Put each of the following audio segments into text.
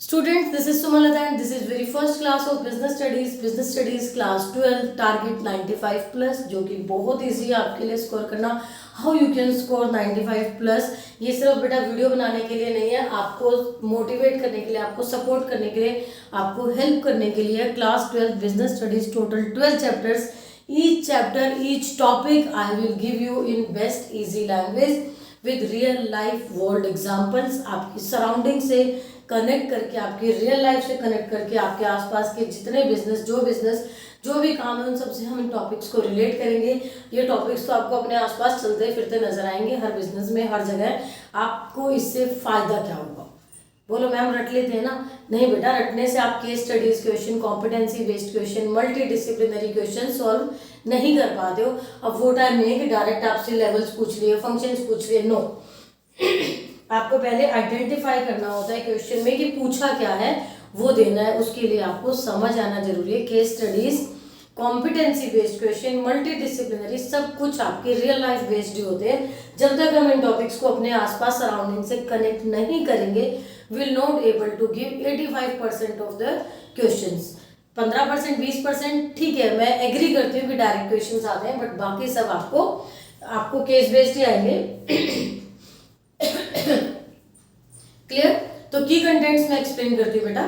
Students, this is Sumalata and this is very first class of business studies class 12 target 95 plus जो कि बहुत easy है आपके लिए स्कोर करना। How you can score 95 plus. ये सिर्फ बेटा वीडियो बनाने के लिए नहीं है, आपको मोटिवेट करने के लिए, आपको सपोर्ट करने के लिए, आपको हेल्प करने के लिए। Class 12 business studies total 12 chapters, each chapter each topic I will give you in best easy language with real life world examples। आपकी सराउंडिंग से कनेक्ट करके, आपकी रियल लाइफ से कनेक्ट करके, आपके आसपास के जितने बिजनेस जो भी काम है उन सबसे हम इन टॉपिक्स को रिलेट करेंगे। ये टॉपिक्स तो आपको अपने आसपास चलते फिरते नजर आएंगे हर बिजनेस में, हर जगह। आपको इससे फायदा क्या होगा? बोलो मैम रट लेते हैं ना? नहीं बेटा, रटने से आप case studies question, competency based question, multi disciplinary question solve नहीं कर पाते हो। अब वो टाइम नहीं है कि डायरेक्ट आपसे लेवल्स पूछ लिए, फंक्शंस पूछ लिए, नो। आपको पहले आइडेंटिफाई करना होता है क्वेश्चन में कि पूछा क्या है, वो देना है। उसके लिए आपको समझ आना जरूरी है। Case studies, competency based question, multi disciplinary, सब कुछ आपके रियल लाइफ बेस्ड ही होते हैं। जब तक हम इन टॉपिक्स को अपने आसपास सराउंडिंग से कनेक्ट नहीं करेंगे, will not able to give 85% of the questions. 15% 20% ठीक है, मैं एग्री करती हूँ कि डायरेक्ट क्वेश्चंस आते हैं, बट बाकी सब आपको केस बेस्ड ही आएंगे। क्लियर? तो की कंटेंट्स में एक्सप्लेन करती हूँ बेटा।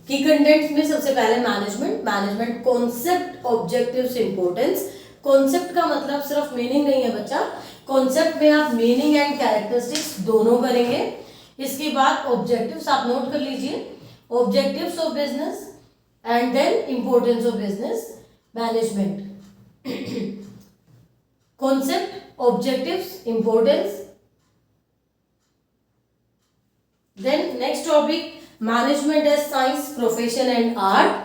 की कंटेंट्स में सबसे पहले management concept, objectives, importance. Concept का मतलब सिर्फ मीनिंग नहीं है बच्चा, कॉन्सेप्ट में आप मीनिंग एंड कैरेक्टरिस्टिक्स दोनों करेंगे। इसके बाद ऑब्जेक्टिव्स आप नोट कर लीजिए, objectives of business and then importance of business management. Concept, objectives, importance. Then next topic, management as science, profession and art.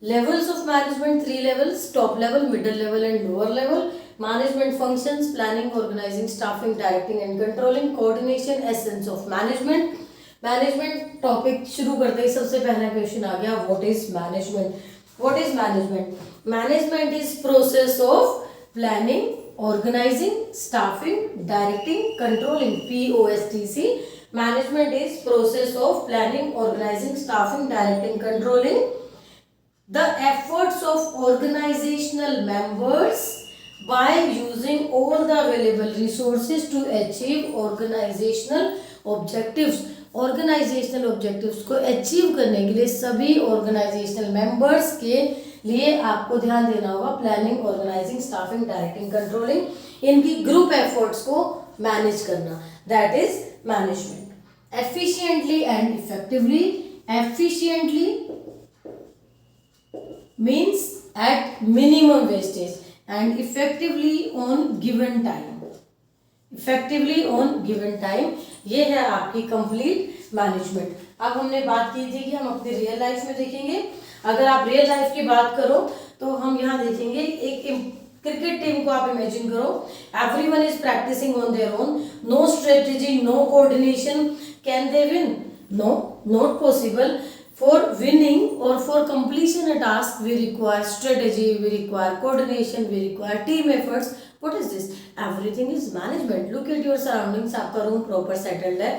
Levels of management, 3 levels: top level, middle level and lower level. Management functions: planning, organizing, staffing, directing and controlling. Coordination, essence of management. Management topic शुरू करते ही सबसे पहला question आ गया, what is management? What is management? Management is process of planning, organising, staffing, directing, controlling. POSTC। Management is process of planning, organizing, staffing, directing, controlling the efforts of organizational members by using all the available resources to achieve organizational objectives। Organisational objectives को achieve करने के लिए सभी organisational members के लिए आपको ध्यान देना होगा। Planning, organising, staffing, directing, controlling, इनकी ग्रुप एफर्ट्स को मैनेज करना, that is management. Efficiently and effectively. Efficiently means at minimum wastage and effectively on given time. Effectively on given time, ये है आपकी कंप्लीट मैनेजमेंट। अब हमने बात की थी कि हम अपनी रियल लाइफ में देखेंगे। अगर आप रियल लाइफ की बात करो तो हम यहाँ देखेंगे एक क्रिकेट टीम को आप इमेजिन करो। Everyone is practising on their own, no strategy, no coordination. Can they win? No, not possible. For winning or for completion a task, we require strategy, we require coordination, we require team efforts. What is this? Everything is management. Look at your surroundings. आपका room proper settled है,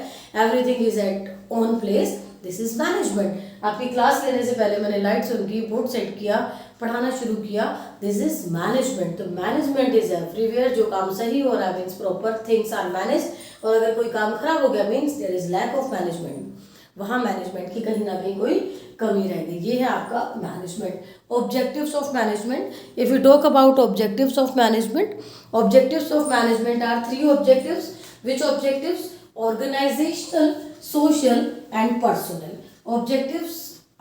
everything is at on place. This is management. आपकी class लेने से पहले मैंने lights on की, board set किया, पढ़ाना शुरू किया। This is management. तो मैनेजमेंट इज एवरीवेयर। जो काम सही हो रहा है means proper things are manage, और अगर कोई काम खराब हो गया means there is lack of management. वहाँ मैनेजमेंट की कहीं ना कहीं कोई कमी रह गई। ये है आपका management. Objectives of management. If you talk about objectives of management, objectives of management are 3 objectives. Which objectives? Organisational, social and personal. Objectives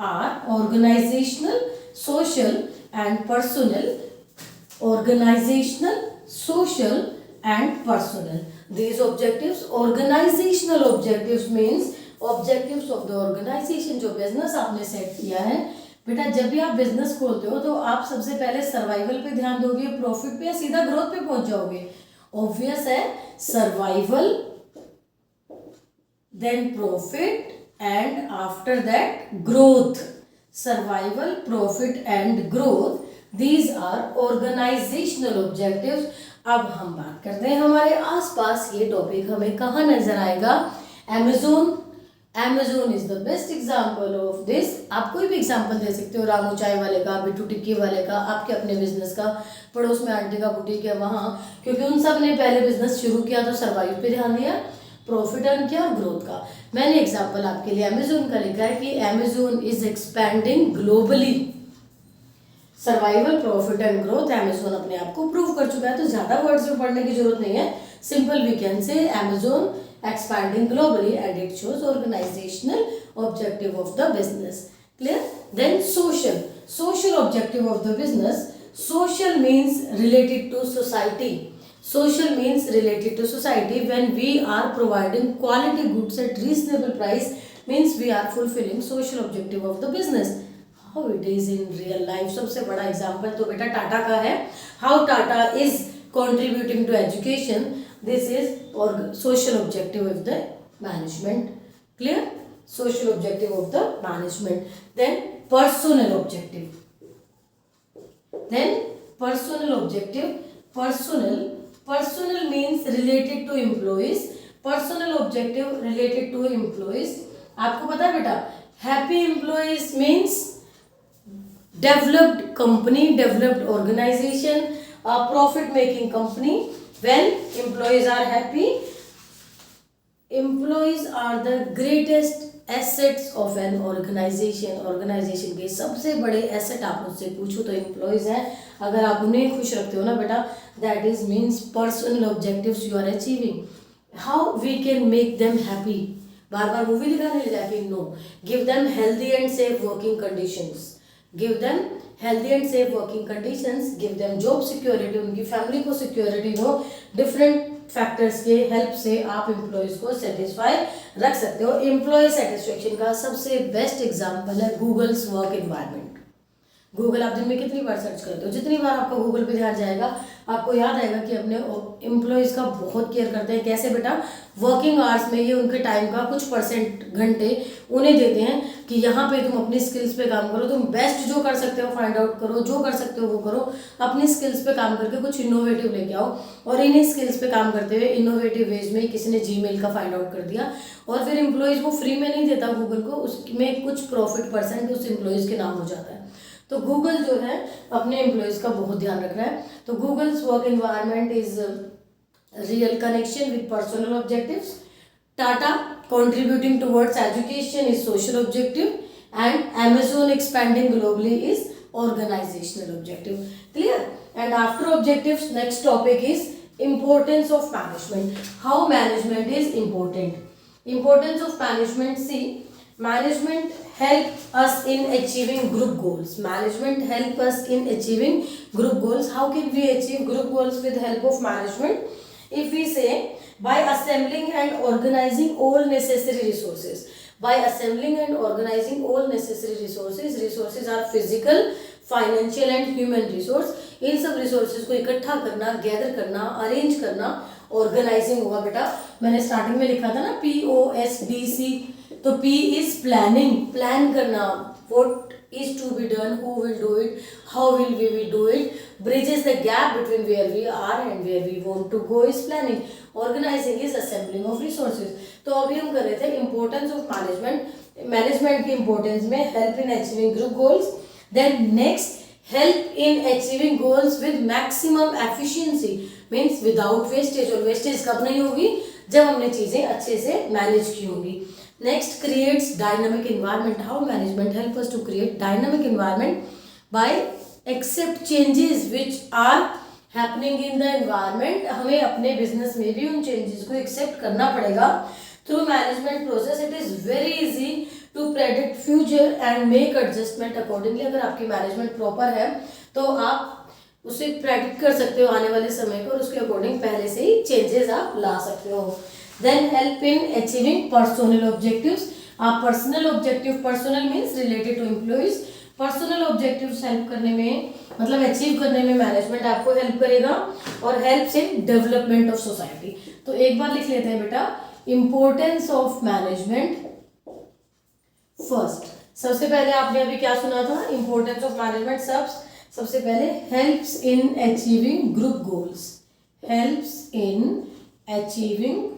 are organizational, social and personal. Organizational, social and personal. These objectives, organizational objectives means objectives of the organization। जो business आपने set किया है बेटा, जब भी आप business खोलते हो तो आप सबसे पहले सर्वाइवल पे ध्यान दोगे, प्रॉफिट पे या सीधा ग्रोथ पे पहुंच जाओगे? ऑब्वियस है, survival, then profit and after that growth। survival, profit and growth, these are organizational objectives। अब हम बात करते हैं हमारे आसपास ये टॉपिक हमें कहाँ नजर आएगा? Amazon Amazon is the best example of this। आप कोई भी एग्जाम्पल दे सकते हो, रामू चाय वाले का, बिट्टू टिक्की वाले का, आपके अपने बिजनेस का, पड़ोस में आंटी का बुटीक है वहाँ, क्योंकि उन सब ने पहले बिजनेस शुरू किया तो सर्वाइव पे ध्यान दिया, प्रॉफिट अर्न किया और ग्रोथ का। मैंने एग्जाम्पल आपके लिए अमेजोन का लिखा है कि Amazon is expanding globally, survival, profit and growth, Amazon अपने आप को प्रूव कर चुका है। तो ज्यादा वर्ड्स में पढ़ने की जरूरत नहीं है, simple we can say Amazon expanding globally and it shows organizational objective of the business। Clear? Then social objective of the business। Social means related to society। Social means related to society। When we are providing quality goods at reasonable price means we are fulfilling social objective of the business। How it is in real life? सबसे बड़ा example तो बेटा टाटा का है। How Tata is contributing to education, this is or social objective of the management। Clear? Social objective of the management। Then personal objective। Then personal objective। Personal means related to employees। Personal objective related to employees। आपको पता है बेटा, happy employees means developed company, developed organization, a profit making company। When employees are happy, employees are the greatest assets of an organization। organization के सबसे बड़े asset आप मुझसे पूछो तो employees हैं। अगर आप उन्हें खुश रखते हो ना बेटा, that is means personal objectives you are achieving। how we can make them happy? Bar bar movie दिखाने ले जाके no, give them healthy and safe working conditions। give them healthy and safe working conditions, give them job security, उनकी family को security दो। Different factors के help से आप employees को सेटिस्फाई रख सकते हो। एम्प्लॉय सेटिस्फेक्शन का सबसे बेस्ट एग्जांपल है गूगल्स वर्क एनवायरनमेंट। गूगल आप दिन में कितनी बार सर्च करते हो? जितनी बार आपका गूगल पे ध्यान जाएगा आपको याद आएगा कि अपने एम्प्लॉयज़ का बहुत केयर करते हैं। कैसे बेटा? वर्किंग आवर्स में ये उनके टाइम का कुछ परसेंट घंटे उन्हें देते हैं कि यहाँ पे तुम अपनी स्किल्स पे काम करो, तुम बेस्ट जो कर सकते हो फाइंड आउट करो, जो कर सकते हो वो करो, अपनी स्किल्स पे काम करके कुछ इनोवेटिव लेके आओ। और इन्हीं स्किल्स पे काम करते हुए इनोवेटिव वेज में किसी ने जीमेल का फाइंड आउट कर दिया और फिर एम्प्लॉयज़ वो फ्री में नहीं देता गूगल को, उसमें कुछ प्रॉफिट परसेंट उस एम्प्लॉयज़ के नाम हो जाता है। तो गूगल जो है अपने एम्प्लॉयज़ का बहुत ध्यान रख रहा है। तो Google's work environment is real connection with personal objectives. Tata contributing towards education is social objective and Amazon expanding globally is organizational objective। Clear? And after objectives, next topic is importance of management। how management is important? Importance of management, see, management help us in achieving group goals। management help us in achieving group goals। how can we achieve group goals with help of management? if we say by assembling and organizing all necessary resources। by assembling and organizing all necessary resources, resources are physical, financial and human resource। इन सब resources को इकट्ठा करना, gather करना, arrange करना organising होगा बेटा। मैंने starting में लिखा था ना POSDC, तो P इज प्लानिंग, प्लान करना, what is to be done, who will do it, how will we do it, bridges the gap between where we are and where we want to go is planning। organizing is assembling of resources। तो अभी हम कर रहे थे importance of management। Management की importance में help in achieving group goals। then next help in achieving goals with maximum efficiency means without wastage। और wastage कब नहीं होगी? जब हमने चीजें अच्छे से मैनेज की होंगी। next creates dynamic environment। how management help us to create dynamic environment? by accept changes which are happening in the environment। हमें अपने बिजनेस में भी उन चेंजेस को एक्सेप्ट करना पड़ेगा। through management process it is very easy to predict future and make adjustment accordingly। अगर आपकी मैनेजमेंट प्रॉपर है तो आप उसे प्रेडिक्ट कर सकते हो आने वाले समय को और उसके अकॉर्डिंग पहले से ही चेंजेस आप ला सकते हो। then help in achieving personal objectives। आप personal objective, personal means related to employees, personal objectives help करने में मतलब अचीव करने में मैनेजमेंट आपको हेल्प करेगा और helps in development of society. तो एक बार लिख लेते हैं बेटा, इंपॉर्टेंस ऑफ मैनेजमेंट फर्स्ट। सबसे पहले आपने अभी क्या सुना था? इंपॉर्टेंस ऑफ मैनेजमेंट सबसे पहले helps in achieving group goals, helps in achieving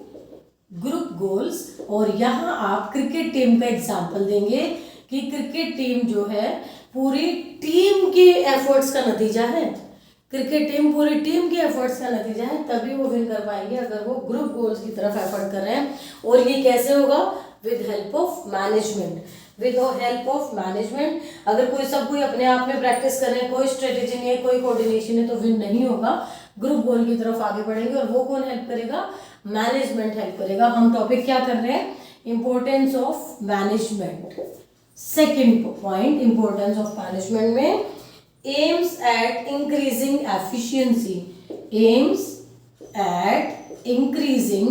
group goals. और यहाँ आप क्रिकेट टीम का एग्जाम्पल देंगे कि क्रिकेट टीम जो है पूरी टीम की एफर्ट्स का नतीजा है, क्रिकेट टीम पूरी टीम की एफर्ट्स का नतीजा है, तभी वो विन कर पाएंगे अगर वो ग्रुप गोल्स की तरफ एफर्ट कर रहे हैं। और ये कैसे होगा? With help of management, with help of management. अगर कोई अपने आप में प्रैक्टिस कर रहे हैं, कोई स्ट्रेटेजी नहीं है, कोई कोऑर्डिनेशन है, तो विन नहीं होगा। ग्रुप गोल की तरफ आगे बढ़ेंगे और वो कौन हेल्प करेगा? मैनेजमेंट हेल्प करेगा। हम टॉपिक क्या कर रहे हैं? Importance of management. Second point, importance of management में aims at increasing efficiency, aims at increasing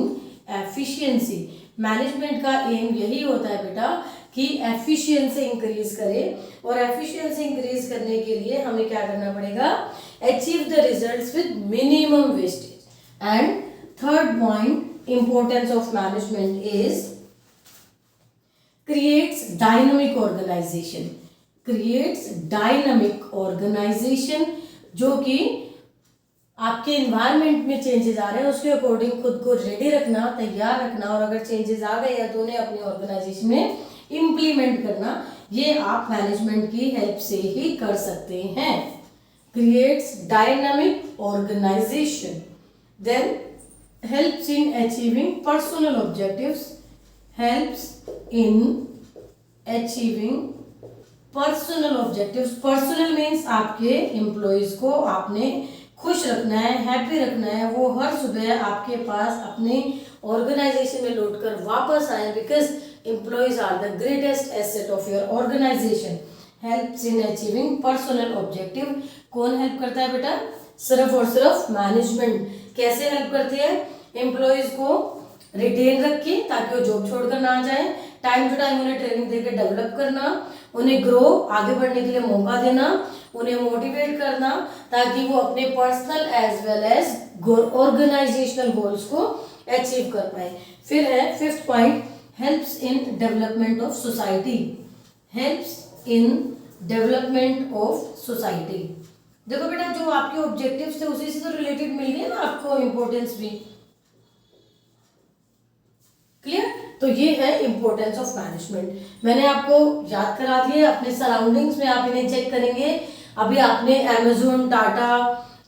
efficiency. Management का एम यही होता है बेटा कि एफिशिएंसी इंक्रीज करे, और एफिशिएंसी इंक्रीज करने के लिए हमें क्या करना पड़ेगा? Achieve the results with minimum wastage. And third point, importance of management is creates dynamic organisation, creates dynamic organisation, जो कि आपके इन्वायरमेंट में चेंजेस आ रहे हैं उसके अकॉर्डिंग खुद को रेडी रखना, तैयार रखना, और अगर चेंजेस आ गए हैं तो उन्हें अपनी ऑर्गेनाइजेशन में इम्प्लीमेंट करना, ये आप मैनेजमेंट की हेल्प से ही कर सकते हैं। Creates dynamic organisation, then helps in achieving personal objectives, helps in achieving personal objectives. Personal means आपके एम्प्लॉयज को आपने खुश रखना है, हैप्पी रखना है, वो हर सुबह आपके पास अपने ऑर्गेनाइजेशन में लौट कर वापस आए, because employees are the greatest asset of your organisation. Helps in achieving personal objective, कौन हेल्प करता है बेटा? सिर्फ और सिर्फ मैनेजमेंट। कैसे हेल्प करती है? एम्प्लॉयज को रिटेन रखिए ताकि वो जॉब छोड़कर ना आ जाए, टाइम टू टाइम उन्हें ट्रेनिंग देकर डेवलप करना, उन्हें ग्रो आगे बढ़ने के लिए मौका देना, उन्हें मोटिवेट करना ताकि वो अपने personal as well as organisational goals को अचीव कर पाए। फिर है fifth point, helps in development of society, helps in development of society. देखो बेटा, जो आपके ऑब्जेक्टिव्स थे उसी से तो रिलेटेड मिल गया ना आपको इंपॉर्टेंस भी। क्लियर? तो ये है इंपॉर्टेंस ऑफ मैनेजमेंट। मैंने आपको याद करा दिए, अपने सराउंडिंग्स में आप इन्हें चेक करेंगे। अभी आपने अमेजोन, टाटा,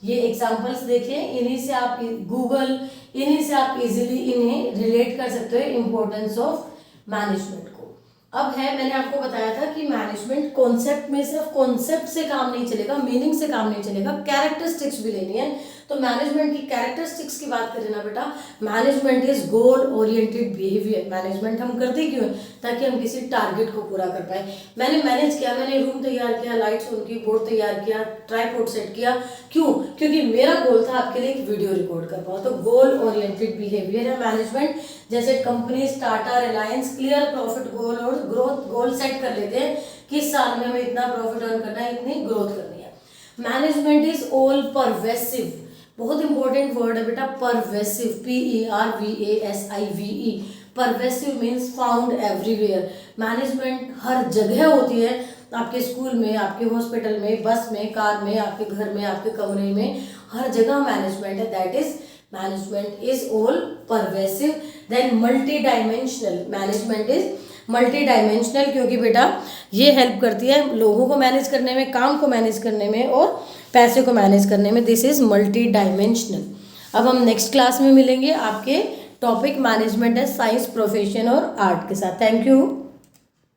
ये एग्जांपल्स देखे, इन्हीं से आप गूगल, इन्हीं से आप इजीली इन्हें रिलेट कर सकते हो इंपॉर्टेंस ऑफ मैनेजमेंट को। अब है, मैंने आपको बताया था कि मैनेजमेंट कॉन्सेप्ट में सिर्फ कॉन्सेप्ट से काम नहीं चलेगा, मीनिंग से काम नहीं चलेगा, कैरेक्टरिस्टिक्स भी लेनी है। तो मैनेजमेंट की कैरेक्टरिस्टिक्स की बात करें ना बेटा, management is goal oriented behaviour. Management हम करते क्यों? ताकि हम किसी टारगेट को पूरा कर पाए। मैंने मैनेज किया, मैंने रूम तैयार किया, लाइट्स ऑन की, बोर्ड तैयार किया, ट्राइपॉड सेट किया, क्यों? क्योंकि मेरा गोल था आपके लिए एक वीडियो रिकॉर्ड कर पाऊँ। तो गोल ओरिएंटेड बिहेवियर है मैनेजमेंट। जैसे companies Tata, Reliance clear profit goal और ग्रोथ गोल सेट कर लेते हैं कि इस साल में हमें इतना प्रॉफिट अर्न करना है, इतनी ग्रोथ करनी है। मैनेजमेंट इज ऑल परवेसिव, बहुत इंपॉर्टेंट वर्ड है बेटा, pervasive, PERVASIVE। Pervasive means found everywhere. Management हर जगह होती है, आपके स्कूल में, आपके हॉस्पिटल में, बस में, कार में, आपके घर में, आपके कमरे में, हर जगह मैनेजमेंट है। That is management is all pervasive. Then multi dimensional, management is multi dimensional, क्योंकि बेटा ये हेल्प करती है लोगों को मैनेज करने में, काम को मैनेज करने में और पैसे को मैनेज करने में। This is multi dimensional. अब हम नेक्स्ट क्लास में मिलेंगे आपके टॉपिक मैनेजमेंट है साइंस, प्रोफेशन और आर्ट के साथ। Thank you.